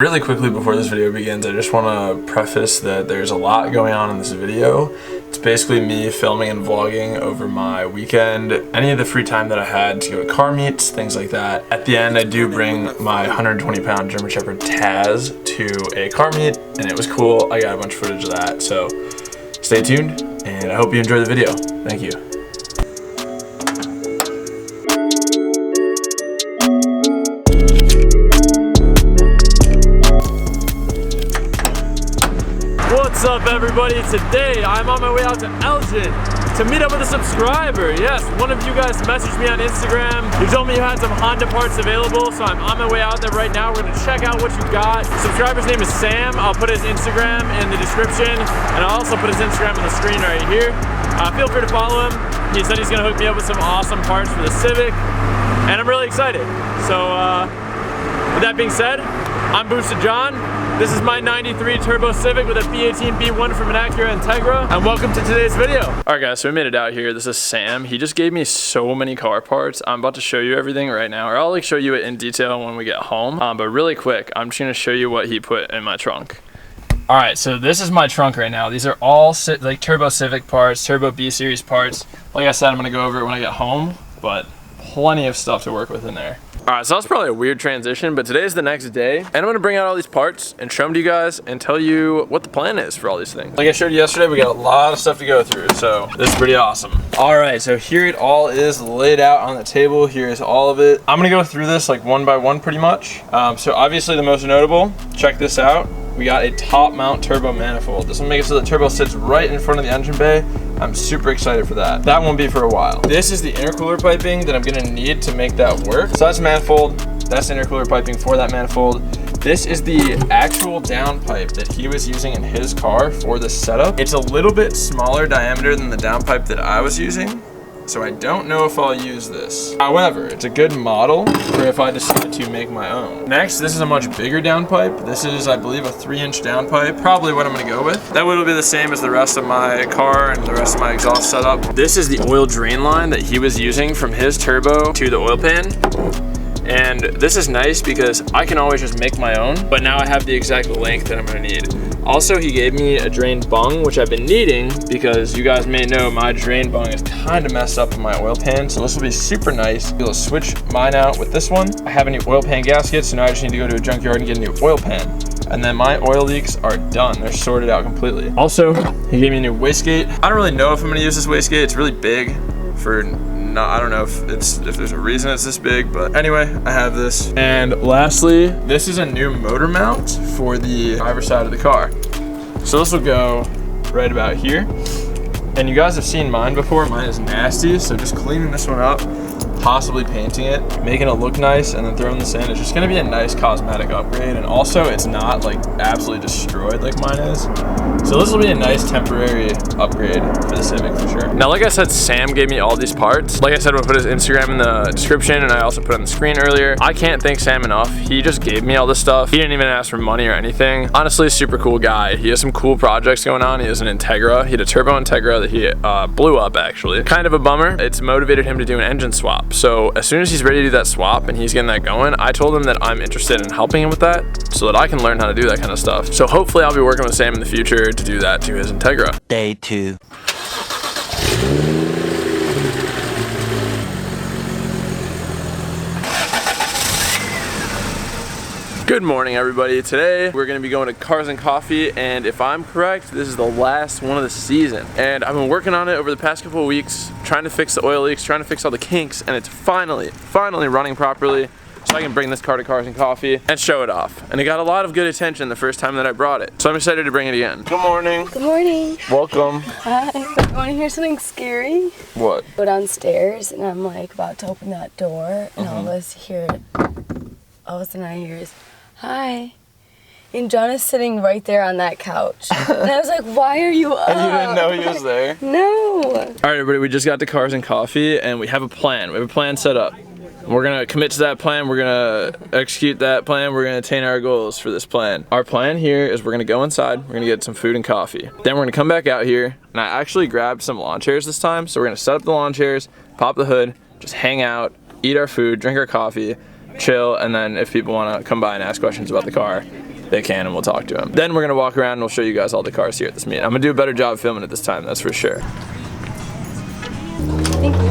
Really quickly before this video begins, I just want to preface that there's a lot going on in this video. It's basically me filming and vlogging over my weekend, any of the free time that I had to go to car meets, things like that. At the end, I do bring my 120-pound German Shepherd Taz to a car meet, and it was cool. I got a bunch of footage of that, so stay tuned, and I hope you enjoy the video. Thank you. What's up, everybody? Today I'm on my way out to Elgin to meet up with a subscriber. Yes, one of you guys messaged me on Instagram. You told me you had some Honda parts available, so I'm on my way out there right now. We're gonna check out what you got. The subscriber's name is Sam. I'll put his Instagram in the description, and I'll also put his Instagram on the screen right here. Feel free to follow him. He said he's gonna hook me up with some awesome parts for the Civic, and I'm really excited. So with that being said, I'm Boosted John. This is my 93 Turbo Civic with a B18 B1 from an Acura Integra, and welcome to today's video. Alright guys, so we made it out here. This is Sam. He just gave me so many car parts. I'm about to show you everything right now, or I'll show you it in detail when we get home. But really quick, I'm just gonna show you what he put in my trunk. Alright, so this is my trunk right now. These are all like Turbo Civic parts, Turbo B Series parts. Like I said, I'm gonna go over it when I get home, but plenty of stuff to work with in there. Alright, so that's probably a weird transition, but today's the next day, and I'm gonna bring out all these parts and show them to you guys and tell you what the plan is for all these things. Like I showed you yesterday, we got a lot of stuff to go through, so this is pretty awesome. Alright, so here it all is laid out on the table. Here's all of it. I'm gonna go through this like one by one pretty much. So obviously the most notable, check this out. We got a top mount turbo manifold. This will make it so the turbo sits right in front of the engine bay. I'm super excited for that. That won't be for a while. This is the intercooler piping that I'm gonna need to make that work. So that's manifold, that's intercooler piping for that manifold. This is the actual downpipe that he was using in his car for this setup. It's a little bit smaller diameter than the downpipe that I was using, so I don't know if I'll use this. However, it's a good model for if I decide to make my own. Next, this is a much bigger downpipe. This is, I believe, a 3-inch downpipe. Probably what I'm gonna go with. That will be the same as the rest of my car and the rest of my exhaust setup. This is the oil drain line that he was using from his turbo to the oil pan. And this is nice because I can always just make my own, but now I have the exact length that I'm gonna need. Also, he gave me a drain bung, which I've been needing because you guys may know my drain bung is kind of messed up in my oil pan, so this will be super nice. Be able to switch mine out with this one. I have a new oil pan gasket, so now I just need to go to a junkyard and get a new oil pan. And then my oil leaks are done. They're sorted out completely. Also, he gave me a new wastegate. I don't really know if I'm gonna use this wastegate. It's really big for I don't know if there's a reason it's this big, but anyway, I have this. And lastly, this is a new motor mount for the driver's side of the car. So this will go right about here. And you guys have seen mine before. Mine is nasty, so just cleaning this one up, possibly painting it, making it look nice, and then throwing this in. It's just gonna be a nice cosmetic upgrade, and also it's not like absolutely destroyed like mine is. So this will be a nice temporary upgrade for the Civic for sure. Now, like I said, Sam gave me all these parts. Like I said, we'll put his Instagram in the description, and I also put it on the screen earlier. I can't thank Sam enough. He just gave me all this stuff. He didn't even ask for money or anything. Honestly, a super cool guy. He has some cool projects going on. He has an Integra. He had a turbo Integra that he blew up, actually. Kind of a bummer. It's motivated him to do an engine swap. So as soon as he's ready to do that swap and he's getting that going, I told him that I'm interested in helping him with that so that I can learn how to do that kind of stuff. So hopefully I'll be working with Sam in the future to do that to his Integra. Day 2. Good morning, everybody. Today we're gonna be going to Cars and Coffee, and if I'm correct, this is the last one of the season. And I've been working on it over the past couple of weeks, trying to fix the oil leaks, trying to fix all the kinks, and it's finally running properly, so I can bring this car to Cars and Coffee and show it off. And it got a lot of good attention the first time that I brought it, so I'm excited to bring it again. Good morning. Good morning. Welcome. Hi. You want to hear something scary? What? Go downstairs, and I'm like about to open that door, and all of a sudden I hear is, "Hi." And John is sitting right there on that couch. And I was like, "Why are you up?" And you didn't know he was there? No. All right, everybody, we just got to Cars and Coffee, and we have a plan. We have a plan set up. We're gonna commit to that plan. We're gonna execute that plan. We're gonna attain our goals for this plan. Our plan here is we're gonna go inside. We're gonna get some food and coffee. Then we're gonna come back out here, and I actually grabbed some lawn chairs this time. So we're gonna set up the lawn chairs, pop the hood, just hang out, eat our food, drink our coffee, chill, and then if people want to come by and ask questions about the car, they can, and we'll talk to them. Then we're gonna walk around and we'll show you guys all the cars here at this meet. I'm gonna do a better job filming it this time, that's for sure. Thank you.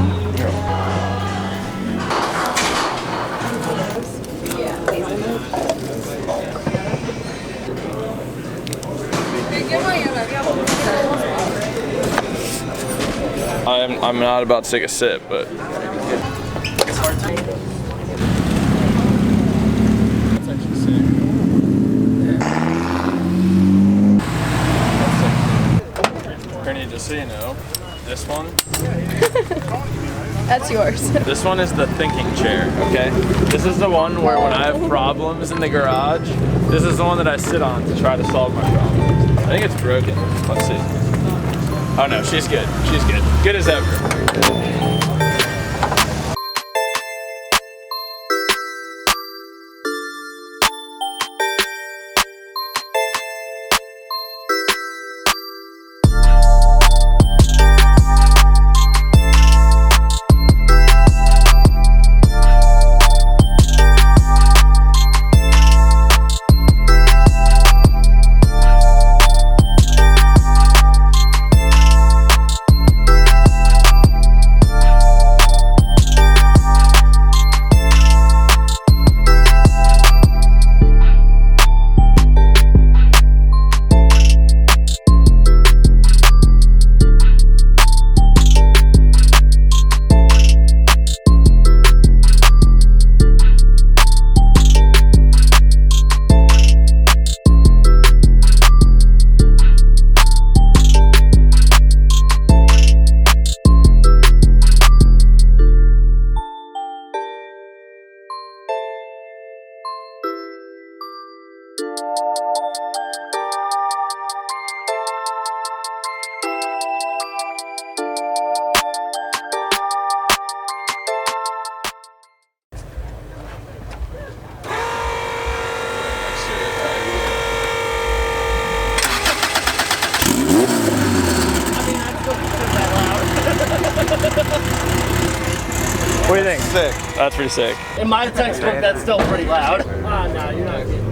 I'm not about to take a sip, but Brittany, just so you know, this one. That's yours. This one is the thinking chair, okay? This is the one where when I have problems in the garage, this is the one that I sit on to try to solve my problems. I think it's broken. Let's see. Oh no, she's good. She's good. Good as ever. What do you think? Sick. That's pretty sick. In my textbook, that's still pretty loud. No, you're not getting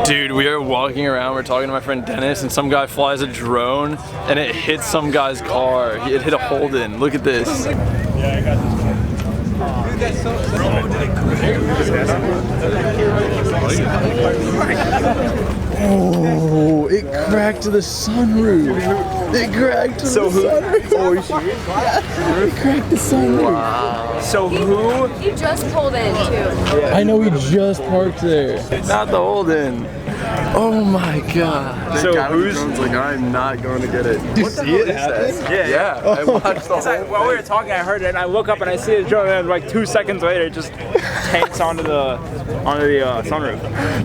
Dude, we are walking around, we're talking to my friend Dennis, and some guy flies a drone, and it hit some guy's car. It hit a Holden. Look at this. Yeah, I got this one. Dude, that's so Oh, it cracked the sunroof. It cracked the sunroof. Oh, shit. It cracked the sunroof. Wow. So who? He just pulled in too. I know he just parked there. Not the Holden. Oh my god. So who's like, I'm not going to get it. Did you see it happen? Yeah. I watched the whole While we were talking, I heard it, and I look up and I see it drone, and like 2 seconds later, it just tanks onto the sunroof.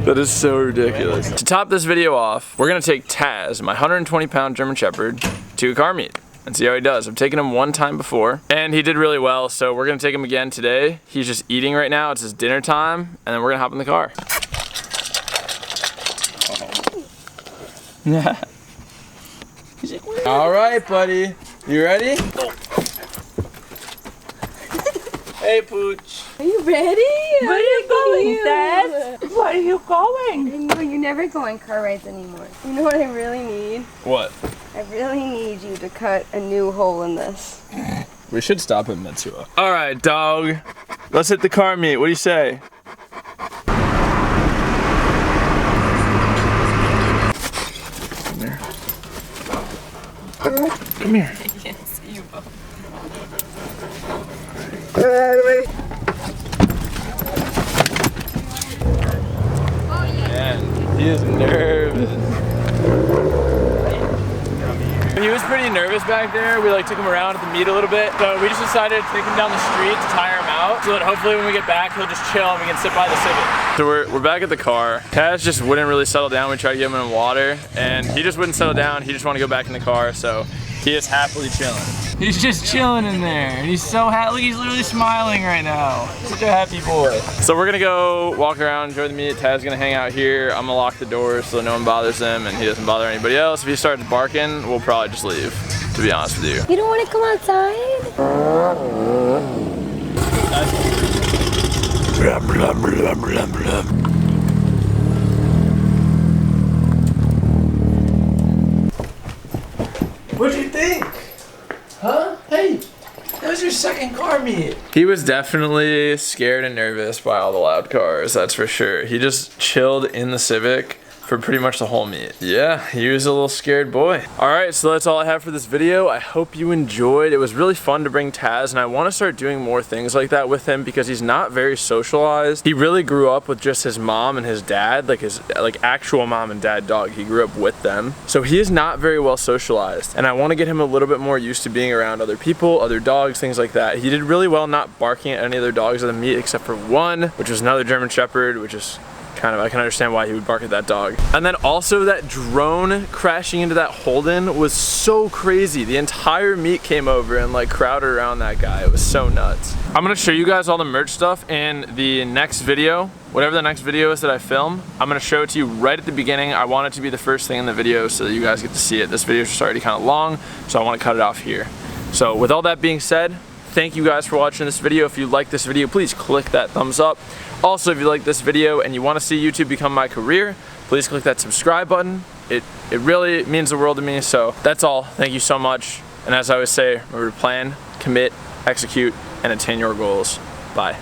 That is so ridiculous. To top this video off, we're gonna take Taz, my 120-pound German Shepherd, to a car meet and see how he does. I've taken him one time before, and he did really well, so we're gonna take him again today. He's just eating right now, it's his dinner time, and then we're gonna hop in the car. All right, buddy. You ready? Hey, Pooch. Are you ready? Where are you going, Dad? Where are you going? I know you never go on car rides anymore. You know what I really need? What? I really need you to cut a new hole in this. We should stop at Mitsua. All right, dog. Let's hit the car meet. What do you say? Come here. I can't see you both. Man, he is nervous. He was pretty nervous back there. We took him around at the meet a little bit. So we just decided to take him down the street to tire him out so that hopefully when we get back, he'll just chill and we can sit by the Civic. So we're back at the car. Taz just wouldn't really settle down. We tried to give him water and he just wouldn't settle down. He just wanted to go back in the car. So he is happily chilling. He's just chilling in there. And he's so happy. Look, he's literally smiling right now. Such a happy boy. So we're gonna go walk around, enjoy the meet. Taz's gonna hang out here. I'm gonna lock the doors so no one bothers him and he doesn't bother anybody else. If he starts barking, we'll probably just leave, to be honest with you. You don't want to come outside? Blah, blah, blah, blah, blah. What'd you think? Huh? Hey, that was your second car meet. He was definitely scared and nervous by all the loud cars, that's for sure. He just chilled in the Civic for pretty much the whole meet. Yeah, he was a little scared boy. All right, so that's all I have for this video. I hope you enjoyed. It was really fun to bring Taz, and I want to start doing more things like that with him because he's not very socialized. He really grew up with just his mom and his dad, like his actual mom and dad dog. He grew up with them. So he is not very well socialized, and I want to get him a little bit more used to being around other people, other dogs, things like that. He did really well not barking at any other dogs at the meet except for one, which was another German Shepherd, which is I can understand why he would bark at that dog. And then also that drone crashing into that Holden was so crazy. The entire meet came over and like crowded around that guy. It was so nuts. I'm gonna show you guys all the merch stuff in the next video. Whatever the next video is that I film, I'm gonna show it to you right at the beginning. I want it to be the first thing in the video so that you guys get to see it. This video is just already kind of long, so I want to cut it off here. So with all that being said, thank you guys for watching this video. If you like this video, please click that thumbs up. Also, if you like this video and you want to see YouTube become my career, please click that subscribe button. It really means the world to me. So that's all. Thank you so much. And as I always say, remember to plan, commit, execute, and attain your goals. Bye.